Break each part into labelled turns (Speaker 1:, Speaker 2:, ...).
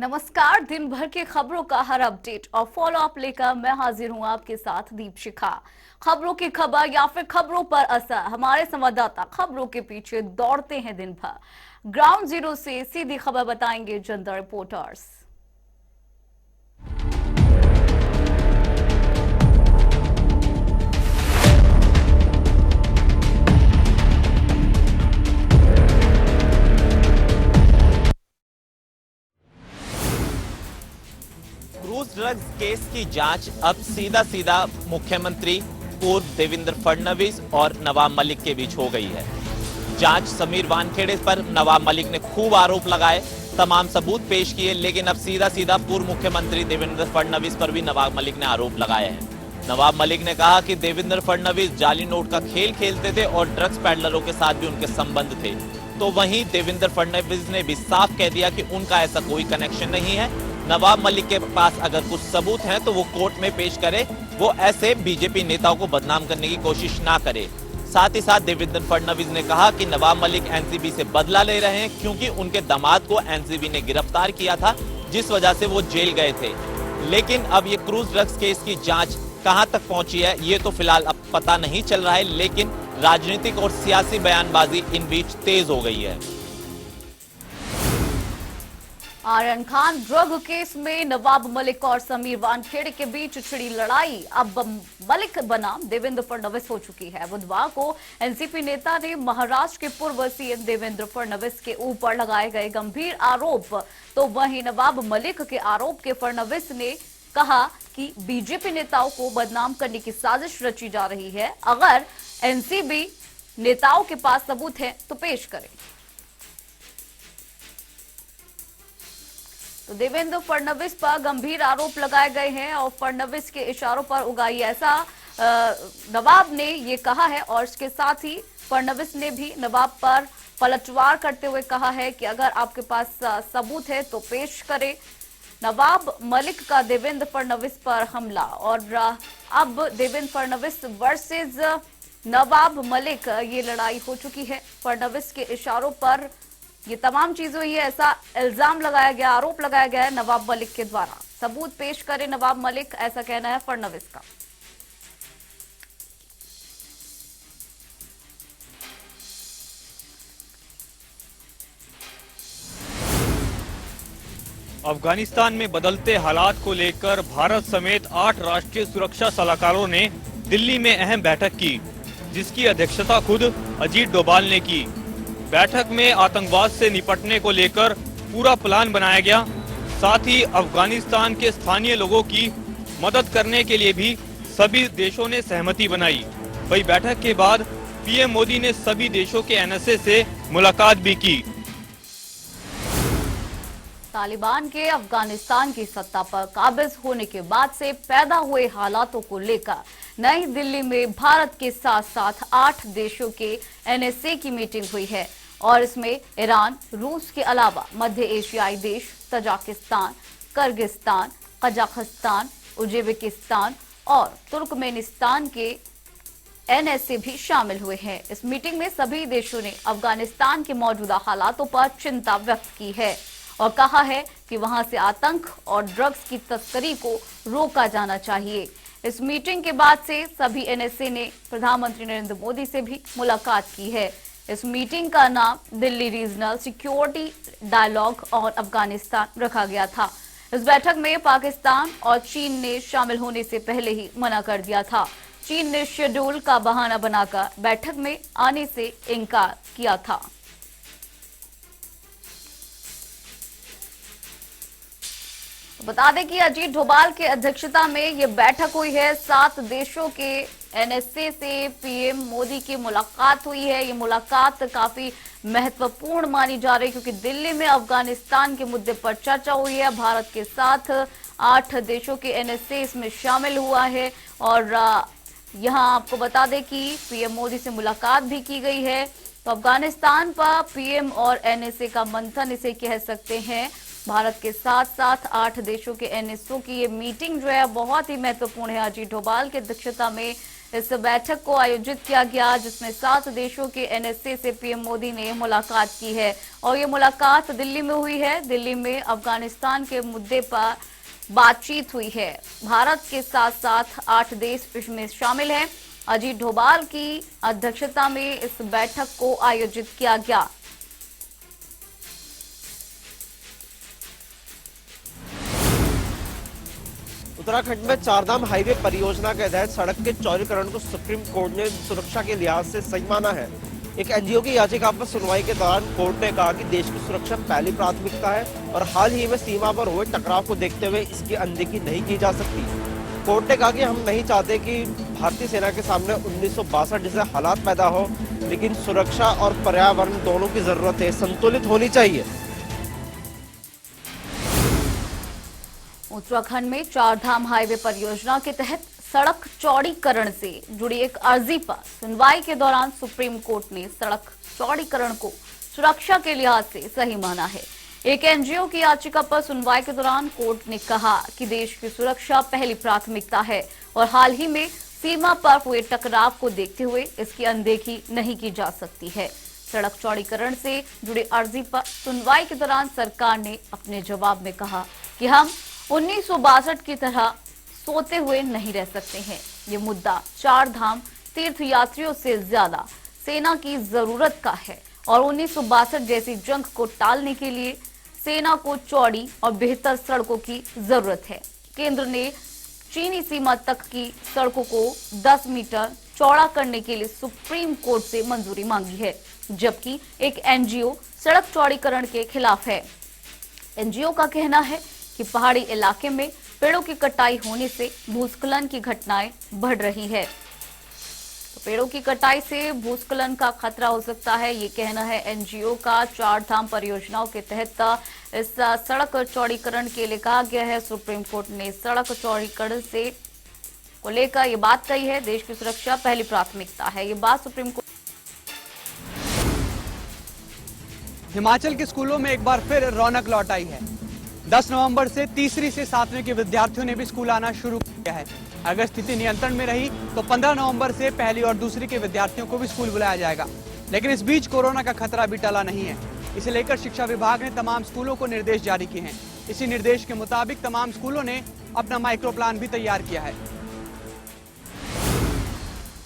Speaker 1: नमस्कार। दिन भर की खबरों का हर अपडेट और फॉलो अप लेकर मैं हाजिर हूं आपके साथ दीप शिखा। खबरों की खबर या फिर खबरों पर असर, हमारे संवाददाता खबरों के पीछे दौड़ते हैं दिन भर। ग्राउंड जीरो से सीधी खबर बताएंगे जनता रिपोर्टर्स।
Speaker 2: क्रूज ड्रग्स केस की जांच अब सीधा सीधा मुख्यमंत्री पूर्व देवेंद्र फडणवीस और नवाब मलिक के बीच हो गई है। जांच समीर वानखेड़े पर नवाब मलिक ने खूब आरोप लगाए, तमाम सबूत पेश किए, लेकिन अब सीधा सीधा पूर्व मुख्यमंत्री देवेंद्र फडणवीस पर भी नवाब मलिक ने आरोप लगाए हैं। नवाब मलिक ने कहा कि देवेंद्र फडणवीस जाली नोट का खेल खेलते थे और ड्रग्स पैडलरों के साथ भी उनके संबंध थे। तो वहीं देवेंद्र फडणवीस ने भी साफ कह दिया कि उनका ऐसा कोई कनेक्शन नहीं है। नवाब मलिक के पास अगर कुछ सबूत हैं तो वो कोर्ट में पेश करे, वो ऐसे बीजेपी नेताओं को बदनाम करने की कोशिश ना करे। साथ ही साथ देवेंद्र फडणवीस ने कहा कि नवाब मलिक एनसीबी से बदला ले रहे हैं, क्योंकि उनके दामाद को एनसीबी ने गिरफ्तार किया था, जिस वजह से वो जेल गए थे। लेकिन अब ये क्रूज ड्रग्स केस की जांच कहां तक पहुंची है ये तो फिलहाल अब पता नहीं चल रहा है, लेकिन राजनीतिक और सियासी बयानबाजी इन बीच तेज हो गई है।
Speaker 1: आर्यन खान ड्रग केस में नवाब मलिक और समीर वानखेड़े के बीच छिड़ी लड़ाई अब मलिक बनाम देवेंद्र फडणवीस हो चुकी है। बुधवार को एनसीपी नेता ने महाराष्ट्र के पूर्व सीएम देवेंद्र फडणवीस के ऊपर लगाए गए गंभीर आरोप, तो वहीं नवाब मलिक के आरोप के फडणवीस ने कहा कि बीजेपी नेताओं को बदनाम करने की साजिश रची जा रही है। अगर एनसीबी नेताओं के पास सबूत है तो पेश करें। तो देवेंद्र फडणवीस पर गंभीर आरोप लगाए गए हैं और फडणवीस के इशारों पर उगाई, ऐसा नवाब ने ये कहा है। और इसके साथ ही फडणवीस ने भी नवाब पर पलटवार करते हुए कहा है कि अगर आपके पास सबूत है तो पेश करें। नवाब मलिक का देवेंद्र फडणवीस पर हमला, और अब देवेंद्र फडणवीस वर्सेस नवाब मलिक ये लड़ाई हो चुकी है। फडणवीस के इशारों पर ये तमाम चीज हुई है, ऐसा इल्जाम लगाया गया, आरोप लगाया गया है नवाब मलिक के द्वारा। सबूत पेश करे नवाब मलिक, ऐसा कहना है फडणवीस का।
Speaker 3: अफगानिस्तान में बदलते हालात को लेकर भारत समेत 8 राष्ट्रीय सुरक्षा सलाहकारों ने दिल्ली में अहम बैठक की, जिसकी अध्यक्षता खुद अजीत डोभाल ने की। बैठक में आतंकवाद से निपटने को लेकर पूरा प्लान बनाया गया, साथ ही अफगानिस्तान के स्थानीय लोगों की मदद करने के लिए भी सभी देशों ने सहमति बनाई। वही बैठक के बाद पीएम मोदी ने सभी देशों के एनएसए से मुलाकात भी की।
Speaker 1: तालिबान के अफगानिस्तान की सत्ता पर काबिज होने के बाद से पैदा हुए हालातों को लेकर नई दिल्ली में भारत के साथ साथ 8 देशों के एनएसए की मीटिंग हुई है, और इसमें ईरान, रूस के अलावा मध्य एशियाई देश तजाकिस्तान, किर्गिस्तान, कजाकिस्तान, उज्बेकिस्तान और तुर्कमेनिस्तान के एनएसए भी शामिल हुए हैं। इस मीटिंग में सभी देशों ने अफगानिस्तान के मौजूदा हालातों पर चिंता व्यक्त की है और कहा है कि वहां से आतंक और ड्रग्स की तस्करी को रोका जाना चाहिए। इस मीटिंग के बाद से सभी एनएसए ने प्रधानमंत्री नरेंद्र मोदी से भी मुलाकात की है। इस मीटिंग का नाम दिल्ली रीजनल सिक्योरिटी डायलॉग और अफगानिस्तान रखा गया था। इस बैठक में पाकिस्तान और चीन ने शामिल होने से पहले ही मना कर दिया था। चीन ने शेड्यूल का बहाना बनाकर बैठक में आने से इनकार किया था। बता दें कि अजीत डोभाल के अध्यक्षता में ये बैठक हुई है। 7 देशों के एनएसए से पीएम मोदी की मुलाकात हुई है। ये मुलाकात काफी महत्वपूर्ण मानी जा रही है, क्योंकि दिल्ली में अफगानिस्तान के मुद्दे पर चर्चा हुई है। भारत के साथ 8 देशों के एनएसए इसमें शामिल हुआ है, और यहां आपको बता दें कि पीएम मोदी से मुलाकात भी की गई है। तो अफगानिस्तान पर पीएम और एनएसए का मंथन इसे कह सकते हैं। भारत के साथ साथ 8 देशों के एनएसओ की ये मीटिंग जो है बहुत ही महत्वपूर्ण है। अजीत डोभाल की अध्यक्षता में इस बैठक को आयोजित किया गया, जिसमें 7 देशों के एनएसए से पीएम मोदी ने मुलाकात की है और ये मुलाकात दिल्ली में हुई है। दिल्ली में अफगानिस्तान के मुद्दे पर बातचीत हुई है। भारत के साथ साथ 8 देश इसमें शामिल हैं। अजीत डोभाल की अध्यक्षता में इस बैठक को आयोजित किया गया।
Speaker 4: उत्तराखंड में चारधाम हाईवे परियोजना के तहत सड़क के चौड़ीकरण को सुप्रीम कोर्ट ने सुरक्षा के लिहाज से सही माना है। एक एनजीओ की याचिका पर सुनवाई के दौरान कोर्ट ने कहा कि देश की सुरक्षा पहली प्राथमिकता है और हाल ही में सीमा पर हुए टकराव को देखते हुए इसकी अनदेखी नहीं की जा सकती। कोर्ट ने कहा कि हम नहीं चाहते कि भारतीय सेना के सामने 1962 जैसे हालात पैदा हो, लेकिन सुरक्षा और पर्यावरण दोनों की जरूरतें संतुलित होनी चाहिए।
Speaker 1: उत्तराखंड में चारधाम हाईवे परियोजना के तहत सड़क चौड़ीकरण से जुड़ी एक अर्जी पर सुनवाई के दौरान सुप्रीम कोर्ट ने सड़क चौड़ीकरण को सुरक्षा के लिहाज से सही माना है। एक एनजीओ की याचिका पर सुनवाई के दौरान कोर्ट ने कहा कि देश की सुरक्षा पहली प्राथमिकता है और हाल ही में सीमा पर हुए टकराव को देखते हुए इसकी अनदेखी नहीं की जा सकती है। सड़क चौड़ीकरण से जुड़ी अर्जी पर सुनवाई के दौरान सरकार ने अपने जवाब में कहा कि हम 1962 की तरह सोते हुए नहीं रह सकते हैं। ये मुद्दा चार धाम तीर्थ यात्रियों से ज्यादा सेना की जरूरत का है और 1962 जैसी जंग को टालने के लिए सेना को चौड़ी और बेहतर सड़कों की जरूरत है। केंद्र ने चीनी सीमा तक की सड़कों को 10 मीटर चौड़ा करने के लिए सुप्रीम कोर्ट से मंजूरी मांगी है, जबकि एक एनजीओ सड़क चौड़ीकरण के खिलाफ है। एनजीओ का कहना है कि पहाड़ी इलाके में पेड़ों की कटाई होने से भूस्खलन की घटनाएं बढ़ रही है। तो पेड़ों की कटाई से भूस्खलन का खतरा हो सकता है, ये कहना है एनजीओ का। चार धाम परियोजनाओं के तहत इस सड़क चौड़ीकरण के लिए कहा गया है। सुप्रीम कोर्ट ने सड़क चौड़ीकरण से को लेकर ये बात कही है, देश की सुरक्षा पहली प्राथमिकता है। ये बात सुप्रीम कोर्ट।
Speaker 5: हिमाचल के स्कूलों में एक बार फिर रौनक लौट आई है। 10 नवंबर से तीसरी से 7वीं के विद्यार्थियों ने भी स्कूल आना शुरू किया है। अगर स्थिति नियंत्रण में रही तो 15 नवंबर से पहली और दूसरी के विद्यार्थियों को भी स्कूल बुलाया जाएगा। लेकिन इस बीच कोरोना का खतरा भी टला नहीं है। इसे लेकर शिक्षा विभाग ने तमाम स्कूलों को निर्देश जारी किए हैं। इसी निर्देश के मुताबिक तमाम स्कूलों ने अपना माइक्रो प्लान भी तैयार किया है।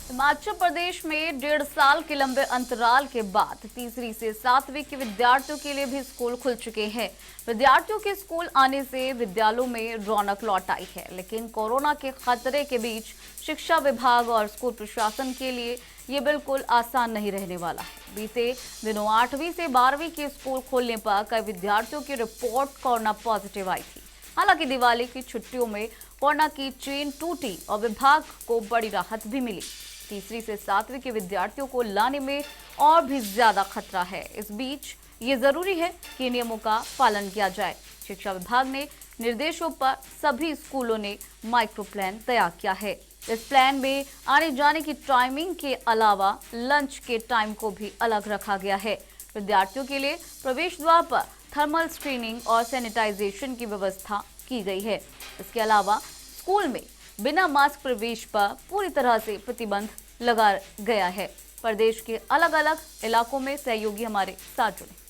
Speaker 1: हिमाचल प्रदेश में 1.5 साल के लंबे अंतराल के बाद तीसरी से 7वीं के विद्यार्थियों के लिए भी स्कूल खुल चुके हैं। विद्यार्थियों के स्कूल आने से विद्यालयों में रौनक लौट आई है, लेकिन कोरोना के खतरे के बीच शिक्षा विभाग और स्कूल प्रशासन के लिए ये बिल्कुल आसान नहीं रहने वाला है। बीते दिनों 8वीं से 12वीं के स्कूल खोलने पर कई विद्यार्थियों की रिपोर्ट कोरोना पॉजिटिव आई थी। हालांकि दिवाली की छुट्टियों में कोरोना की चेन टूटी और विभाग को बड़ी राहत भी मिली। तीसरी से 7वीं के विद्यार्थियों को लाने में और भी ज्यादा खतरा है। इस बीच ये जरूरी है कि नियमों का पालन किया जाए। शिक्षा विभाग ने निर्देशों पर सभी स्कूलों ने माइक्रो प्लान तैयार किया है। इस प्लान में आने जाने की टाइमिंग के अलावा लंच के टाइम को भी अलग रखा गया है। विद्यार्थियों के लिए प्रवेश द्वार पर थर्मल स्क्रीनिंग और सैनिटाइजेशन की व्यवस्था की गई है। इसके अलावा स्कूल में बिना मास्क प्रवेश पर पूरी तरह से प्रतिबंध लगा गया है। प्रदेश के अलग अलग इलाकों में सहयोगी हमारे साथ जुड़े।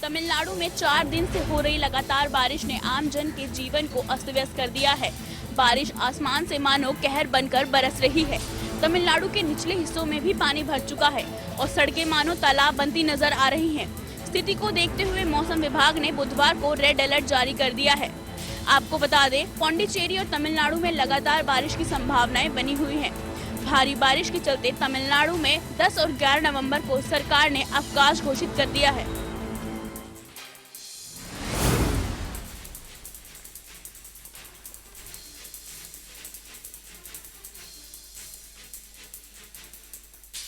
Speaker 6: तमिलनाडु में 4 दिन से हो रही लगातार बारिश ने आम जन के जीवन को अस्त व्यस्त कर दिया है। बारिश आसमान से मानो कहर बनकर बरस रही है। तमिलनाडु के निचले हिस्सों में भी पानी भर चुका है और सड़कें मानो तालाब बनती नजर आ रही हैं। स्थिति को देखते हुए मौसम विभाग ने बुधवार को रेड अलर्ट जारी कर दिया है। आपको बता दें, पौंडीचेरी और तमिलनाडु में लगातार बारिश की संभावनाएं बनी हुई हैं। भारी बारिश के चलते तमिलनाडु में 10 और 11 नवंबर को सरकार ने अवकाश घोषित कर दिया है।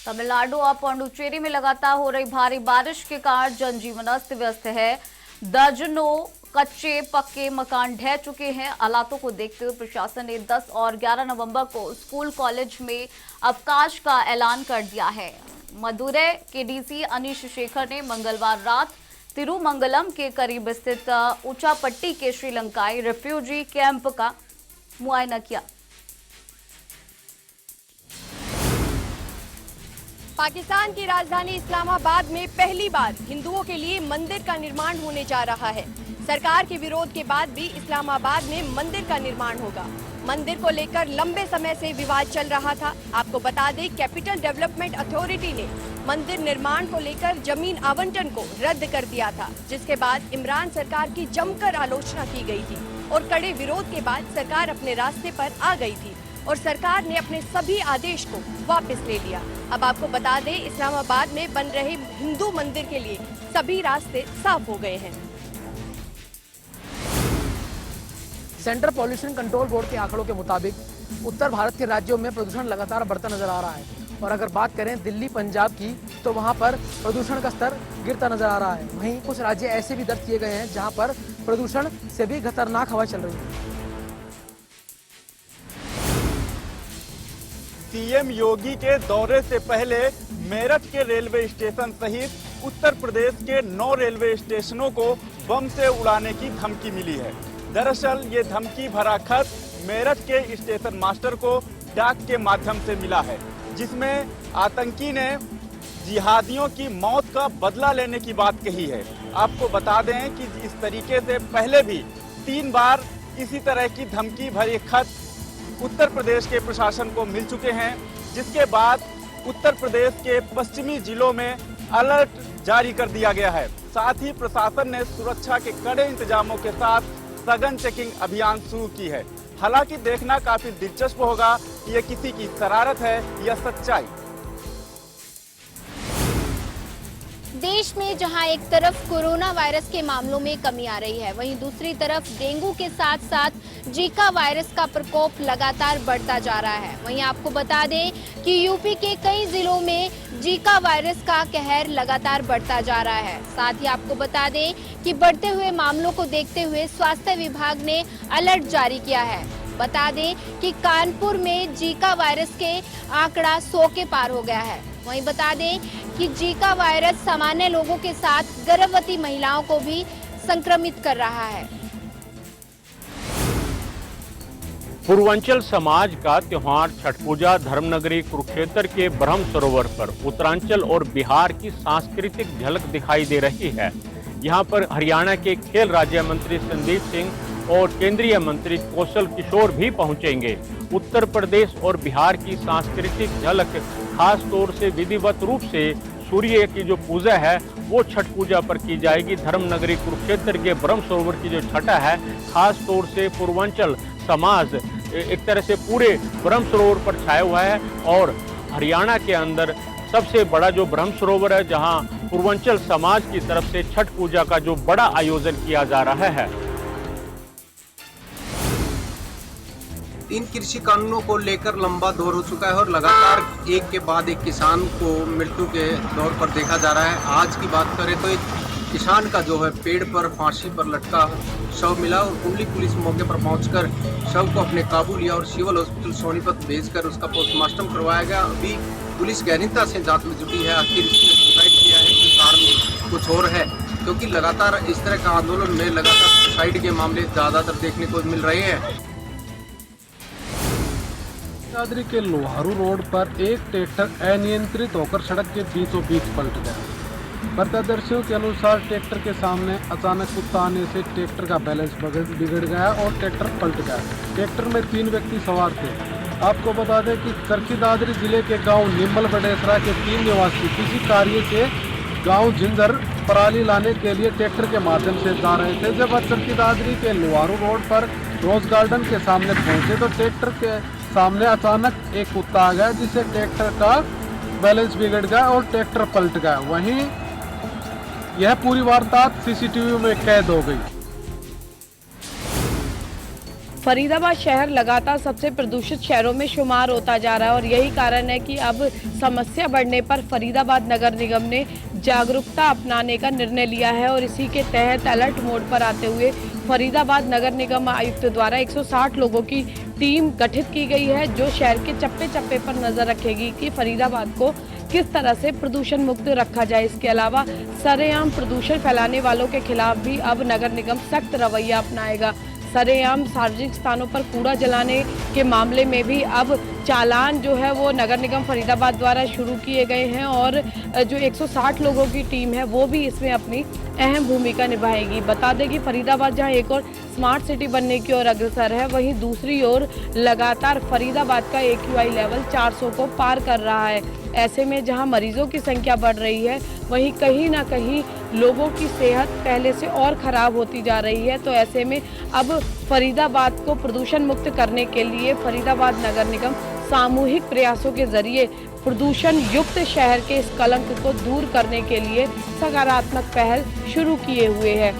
Speaker 1: तमिलनाडु और पौंडुचेरी में लगातार हो रही भारी बारिश के कारण जनजीवन अस्त व्यस्त है। दर्जनों कच्चे पक्के मकान ढह चुके हैं। हालातों को देखते हुए प्रशासन ने 10 और 11 नवंबर को स्कूल कॉलेज में अवकाश का ऐलान कर दिया है। मदुरै के डीसी अनीश शेखर ने मंगलवार रात तिरुमंगलम के करीब स्थित ऊंचापट्टी के श्रीलंकाई रेफ्यूजी कैंप का मुआयना किया।
Speaker 7: पाकिस्तान की राजधानी इस्लामाबाद में पहली बार हिंदुओं के लिए मंदिर का निर्माण होने जा रहा है। सरकार के विरोध के बाद भी इस्लामाबाद में मंदिर का निर्माण होगा। मंदिर को लेकर लंबे समय से विवाद चल रहा था। आपको बता दें, कैपिटल डेवलपमेंट अथॉरिटी ने मंदिर निर्माण को लेकर जमीन आवंटन को रद्द कर दिया था, जिसके बाद इमरान सरकार की जमकर आलोचना की गई थी और कड़े विरोध के बाद सरकार अपने रास्ते पर आ गई थी और सरकार ने अपने सभी आदेश को वापस ले लिया। अब आपको बता दें, इस्लामाबाद में बन रहे हिंदू मंदिर के लिए सभी रास्ते साफ हो गए हैं।
Speaker 8: सेंट्रल पॉल्यूशन कंट्रोल बोर्ड के आंकड़ों के मुताबिक उत्तर भारत के राज्यों में प्रदूषण लगातार बढ़ता नजर आ रहा है और अगर बात करें दिल्ली पंजाब की तो वहां पर प्रदूषण का स्तर गिरता नजर आ रहा है। वहीं कुछ राज्य ऐसे भी दर्ज किए गए हैं जहां पर प्रदूषण से भी खतरनाक हवा चल रही है।
Speaker 9: सीएम योगी के दौरे से पहले मेरठ के रेलवे स्टेशन सहित उत्तर प्रदेश के 9 रेलवे स्टेशनों को बम से उड़ाने की धमकी मिली है। दरअसल ये धमकी भरा खत मेरठ के स्टेशन मास्टर को डाक के माध्यम से मिला है, जिसमें आतंकी ने जिहादियों की मौत का बदला लेने की बात कही है। आपको बता दें कि इस तरीके से पहले भी 3 बार इसी तरह की धमकी भरे खत उत्तर प्रदेश के प्रशासन को मिल चुके हैं, जिसके बाद उत्तर प्रदेश के पश्चिमी जिलों में अलर्ट जारी कर दिया गया है। साथ ही प्रशासन ने सुरक्षा के कड़े इंतजामों के साथ सघन चेकिंग अभियान शुरू की है। हालांकि देखना काफी दिलचस्प होगा कि ये किसी की शरारत है या सच्चाई।
Speaker 10: देश में जहां एक तरफ कोरोना वायरस के मामलों में कमी आ रही है, वहीं दूसरी तरफ डेंगू के साथ साथ जीका वायरस का प्रकोप लगातार बढ़ता जा रहा है। वहीं आपको बता दें कि यूपी के कई जिलों में जीका वायरस का कहर लगातार बढ़ता जा रहा है। साथ ही आपको बता दें कि बढ़ते हुए मामलों को देखते हुए स्वास्थ्य विभाग ने अलर्ट जारी किया है। बता दें कि कानपुर में जीका वायरस के आंकड़ा 100 के पार हो गया है। वहीं बता दें कि जीका वायरस सामान्य लोगों के साथ गर्भवती महिलाओं को भी संक्रमित कर रहा है।
Speaker 11: पूर्वांचल समाज का त्योहार छठ पूजा धर्मनगरी कुरुक्षेत्र के ब्रह्म सरोवर पर उत्तरांचल और बिहार की सांस्कृतिक झलक दिखाई दे रही है। यहां पर हरियाणा के खेल राज्य मंत्री संदीप सिंह और केंद्रीय मंत्री कौशल किशोर भी पहुंचेंगे। उत्तर प्रदेश और बिहार की सांस्कृतिक झलक खास तौर से विधिवत रूप से सूर्य की जो पूजा है वो छठ पूजा पर की जाएगी। धर्मनगरी कुरुक्षेत्र के ब्रह्म सरोवर की जो छठा है, खास तौर से पूर्वांचल समाज एक तरह से पूरे ब्रह्म सरोवर पर छाया हुआ है और हरियाणा के अंदर सबसे बड़ा जो ब्रह्म सरोवर है, जहां पूर्वांचल समाज की तरफ से छठ पूजा का जो बड़ा आयोजन किया जा रहा है।
Speaker 12: 3 कृषि कानूनों को लेकर लंबा दौर हो चुका है और लगातार एक के बाद एक किसान को मृत्यु के दौर पर देखा जा रहा है। आज की बात करें तो एक किसान का जो है पेड़ पर फांसी पर लटका शव मिला और कुंडली पुलिस मौके पर पहुंचकर शव को अपने काबू लिया और सिविल हॉस्पिटल सोनीपत भेजकर उसका पोस्टमार्टम करवाया गया। अभी पुलिस गहनता से जांच में जुटी है। आखिर इसने सुसाइड किया है कि कारण कुछ और है, क्योंकि लगातार इस तरह का आंदोलन में लगातार सुसाइड के मामले ज्यादातर देखने को मिल रहे हैं।
Speaker 13: दादरी के लोहारू रोड पर एक ट्रैक्टर अनियंत्रित होकर सड़क के बीचों बीच पलट गया। प्रत्यक्षदर्शियों के अनुसार ट्रैक्टर के सामने अचानक कुत्ता आने से ट्रैक्टर का बैलेंस बिगड़ गया और ट्रैक्टर पलट गया। ट्रैक्टर में 3 व्यक्ति सवार थे। आपको बता दें कि चरखी दादरी जिले के गांव निम्बल बडेसरा के 3 निवासी किसी कार्य से गांव जिंदर पराली लाने के लिए ट्रैक्टर के माध्यम से जा रहे थे। जब चरखी दादरी के लोहारू रोड पर रोज गार्डन के सामने पहुंचे तो ट्रैक्टर के सामने अचानक एक कुत्ता आ गया, जिससे ट्रैक्टर का बैलेंस बिगड़ गया और ट्रैक्टर पलट गया। वहीं यह पूरी वारदात सीसीटीवी में कैद हो गई।
Speaker 7: फरीदाबाद शहर लगातार सबसे प्रदूषित शहरों में शुमार होता जा रहा है और यही कारण है कि अब समस्या बढ़ने पर फरीदाबाद नगर निगम ने जागरूकता अपनाने का निर्णय लिया है और इसी के तहत अलर्ट मोड पर आते हुए फरीदाबाद नगर निगम आयुक्त द्वारा 160 लोगों की टीम गठित की गई है, जो शहर के चप्पे चप्पे पर नजर रखेगी कि फरीदाबाद को किस तरह से प्रदूषण मुक्त रखा जाए। इसके अलावा सरेआम प्रदूषण फैलाने वालों के खिलाफ भी अब नगर निगम सख्त रवैया अपनाएगा।
Speaker 8: सरेआम सार्वजनिक स्थानों पर कूड़ा जलाने के मामले में भी अब चालान जो है वो नगर निगम फरीदाबाद द्वारा शुरू किए गए हैं और जो 160 लोगों की टीम है वो भी इसमें अपनी अहम भूमिका निभाएगी। बता दें कि फरीदाबाद जहां एक और स्मार्ट सिटी बनने की ओर अग्रसर है, वहीं दूसरी ओर लगातार फरीदाबाद का AQI लेवल 400 को पार कर रहा है। ऐसे में जहां मरीजों की संख्या बढ़ रही है, वहीं कहीं ना कहीं लोगों की सेहत पहले से और खराब होती जा रही है। तो ऐसे में अब फरीदाबाद को प्रदूषण मुक्त करने के लिए फरीदाबाद नगर निगम सामूहिक प्रयासों के जरिए प्रदूषण युक्त शहर के इस कलंक को दूर करने के लिए सकारात्मक पहल शुरू किए हुए है।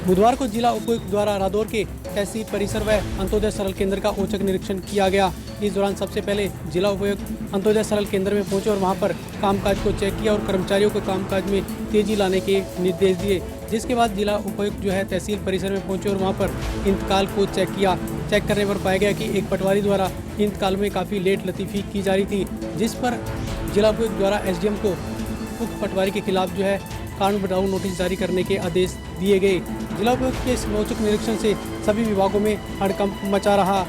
Speaker 5: बुधवार को जिला उपायुक्त द्वारा रादौर के तहसील परिसर व अंत्योदय सरल केंद्र का औचक निरीक्षण किया गया। इस दौरान सबसे पहले जिला उपायुक्त अंत्योदय सरल केंद्र में पहुंचे और वहां पर कामकाज को चेक किया और कर्मचारियों को कामकाज में तेजी लाने के निर्देश दिए। जिसके बाद जिला उपायुक्त जो है तहसील परिसर में पहुंचे और वहां पर इंतकाल को चेक किया। चेक करने पर पाया गया कि एक पटवारी द्वारा इंतकाल में काफ़ी लेट लतीफ़ी की जा रही थी, जिस पर जिला उपायुक्त द्वारा SDM को उक्त पटवारी के खिलाफ जो है कारण बताओ नोटिस जारी करने के आदेश दिए गए। जिला उपायुक्त के इस औचक निरीक्षण से सभी विभागों में हड़कंप मचा रहा।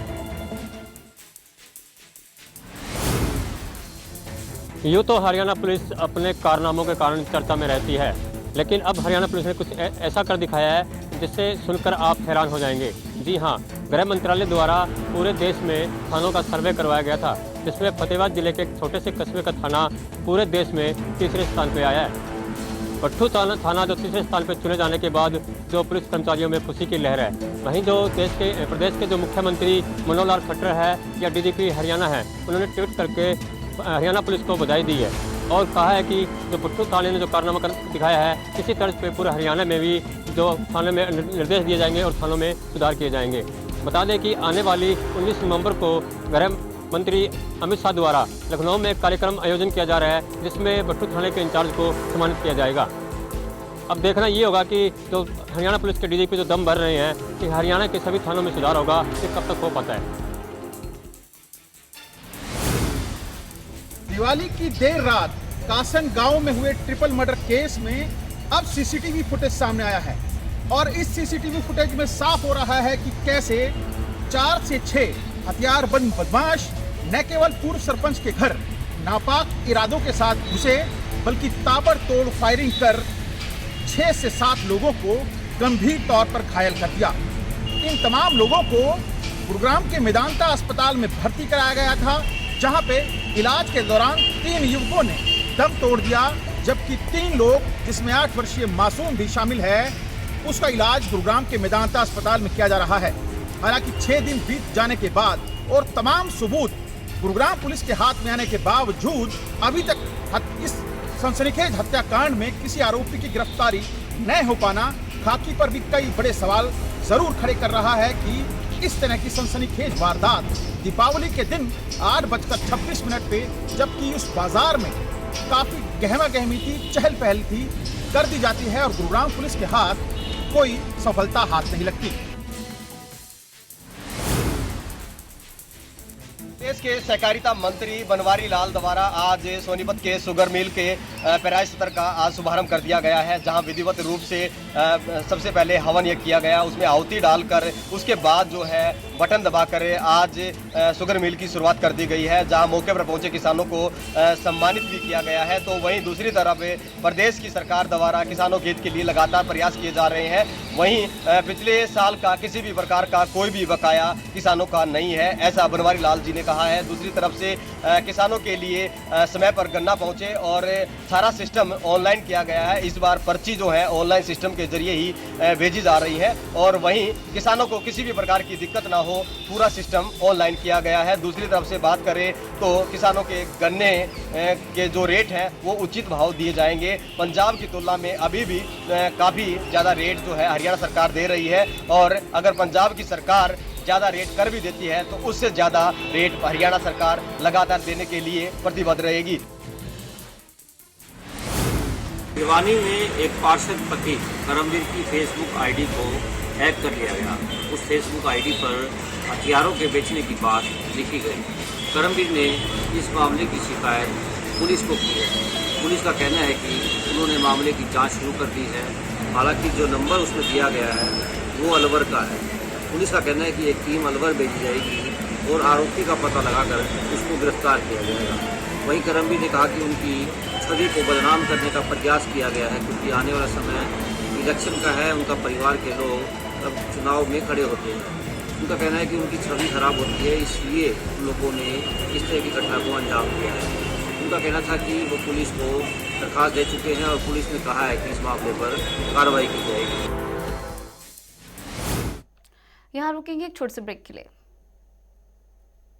Speaker 11: यूँ तो हरियाणा पुलिस अपने कारनामों के कारण चर्चा में रहती है, लेकिन अब हरियाणा पुलिस ने कुछ ऐसा कर दिखाया है जिससे सुनकर आप हैरान हो जाएंगे। जी हाँ, गृह मंत्रालय द्वारा पूरे देश में थानों का सर्वे करवाया गया था, जिसमें फतेहाबाद जिले के एक छोटे से कस्बे का थाना पूरे देश में तीसरे स्थान पर आया है। पट्टू थाना जो तीसरे स्थान पर चुने जाने के बाद जो पुलिस कर्मचारियों में खुशी की लहर है, वहीं जो प्रदेश के जो मुख्यमंत्री मनोहर लाल खट्टर है या DGP हरियाणा है, उन्होंने ट्वीट करके हरियाणा पुलिस को बधाई दी है और कहा है कि जो पट्टू थाने ने जो कारनामा दिखाया है, इसी तर्ज पे पूरे हरियाणा में भी जो थाने में निर्देश दिए जाएंगे और थानों में सुधार किए जाएंगे। बता दें कि आने वाली 19 नवंबर को गृह मंत्री अमित शाह द्वारा लखनऊ में एक कार्यक्रम आयोजन किया जा रहा है, जिसमें पट्टू थाने के इंचार्ज को सम्मानित किया जाएगा। अब देखना ये होगा कि जो हरियाणा पुलिस के DGP जो दम भर रहे हैं कि हरियाणा के सभी थानों में सुधार होगा, ये कब तक हो पाता है।
Speaker 9: दिवाली की देर रात कासन गांव में हुए ट्रिपल मर्डर केस में अब CCTV फुटेज सामने आया है और इस CCTV फुटेज में साफ हो रहा है कि कैसे 4 से 6 हथियारबंद बदमाश न केवल पूर्व सरपंच के घर नापाक इरादों के साथ घुसे, बल्कि ताबड़तोड़ फायरिंग कर 6 से 7 लोगों को गंभीर तौर पर घायल कर दिया। इन तमाम लोगों को गुरुग्राम के मेदांता अस्पताल में भर्ती कराया गया था, जहां पे इलाज के दौरान 3 युवकों ने दम तोड़ दिया, जबकि 3 लोग जिसमें 8 वर्षीय मासूम भी शामिल है, उसका इलाज गुरुग्राम के मेदांता अस्पताल में किया जा रहा है। हालांकि 6 दिन बीत जाने के बाद और तमाम सबूत गुरुग्राम पुलिस के हाथ में आने के बावजूद अभी तक इस सनसनीखेज हत्याकांड में किसी आरोपी की गिरफ्तारी न हो पाना खाकी पर भी कई बड़े सवाल जरूर खड़े कर रहा है कि इस तरह की सनसनीखेज वारदात दीपावली के दिन 8:26 पे, जबकि उस बाजार में काफी गहमा गहमी थी, चहल पहल थी, कर दी जाती है और गुरुग्राम पुलिस के हाथ कोई सफलता हाथ नहीं लगती।
Speaker 14: देश के सहकारिता मंत्री बनवारी लाल द्वारा आज सोनीपत के शुगर मिल के पैराइज सत्र का आज शुभारंभ कर दिया गया है, जहां विधिवत रूप से सबसे पहले हवन यज्ञ किया गया, उसमें आहुति डालकर उसके बाद जो है बटन दबाकर आज शुगर मिल की शुरुआत कर दी गई है, जहां मौके पर पहुंचे किसानों को सम्मानित भी किया गया है। तो वहीं दूसरी तरफ प्रदेश की सरकार द्वारा किसानों के हित के लिए लगातार प्रयास किए जा रहे हैं। वहीं पिछले साल का किसी भी प्रकार का कोई भी बकाया किसानों का नहीं है, ऐसा बनवारी लाल जी ने कहा है। दूसरी तरफ से किसानों के लिए समय पर गन्ना पहुंचे और सारा सिस्टम ऑनलाइन किया गया है। इस बार पर्ची जो है ऑनलाइन सिस्टम के जरिए ही भेजी जा रही है और वहीं किसानों को किसी भी प्रकार की दिक्कत ना हो, पूरा सिस्टम ऑनलाइन किया गया है। दूसरी तरफ से बात करें तो किसानों के गन्ने के जो रेट हैं वो उचित भाव दिए जाएंगे। पंजाब की तुलना में अभी भी काफ़ी ज़्यादा रेट जो है हरियाणा सरकार दे रही है और अगर पंजाब की सरकार ज़्यादा रेट कर भी देती है तो उससे ज़्यादा रेट हरियाणा सरकार लगातार देने के लिए प्रतिबद्ध रहेगी।
Speaker 15: भिवानी में एक पार्षद पति करमवीर की फेसबुक आईडी को हैक कर लिया गया। उस फेसबुक आईडी पर हथियारों के बेचने की बात लिखी गई। करमवीर ने इस मामले की शिकायत पुलिस को की है। पुलिस का कहना है कि उन्होंने मामले की जांच शुरू कर दी है। हालांकि जो नंबर उसमें दिया गया है वो अलवर का है। पुलिस का कहना है कि एक टीम अलवर भेजी जाएगी और आरोपी का पता लगाकर उसको गिरफ्तार किया जाएगा। वहीं करमबीर ने कहा कि उनकी छवि को बदनाम करने का प्रयास किया गया है, क्योंकि आने वाला समय इलेक्शन का है। उनका परिवार के लोग अब चुनाव में खड़े होते हैं। उनका कहना है कि उनकी छवि खराब होती है, इसलिए उन लोगों ने इस तरह की घटना को अंजाम दिया है। उनका कहना था कि वो पुलिस को दरखास्त दे चुके हैं और पुलिस ने कहा है कि इस मामले पर कार्रवाई की जाएगी।
Speaker 1: यहाँ रुकेंगे एक छोटे से ब्रेक के लिए।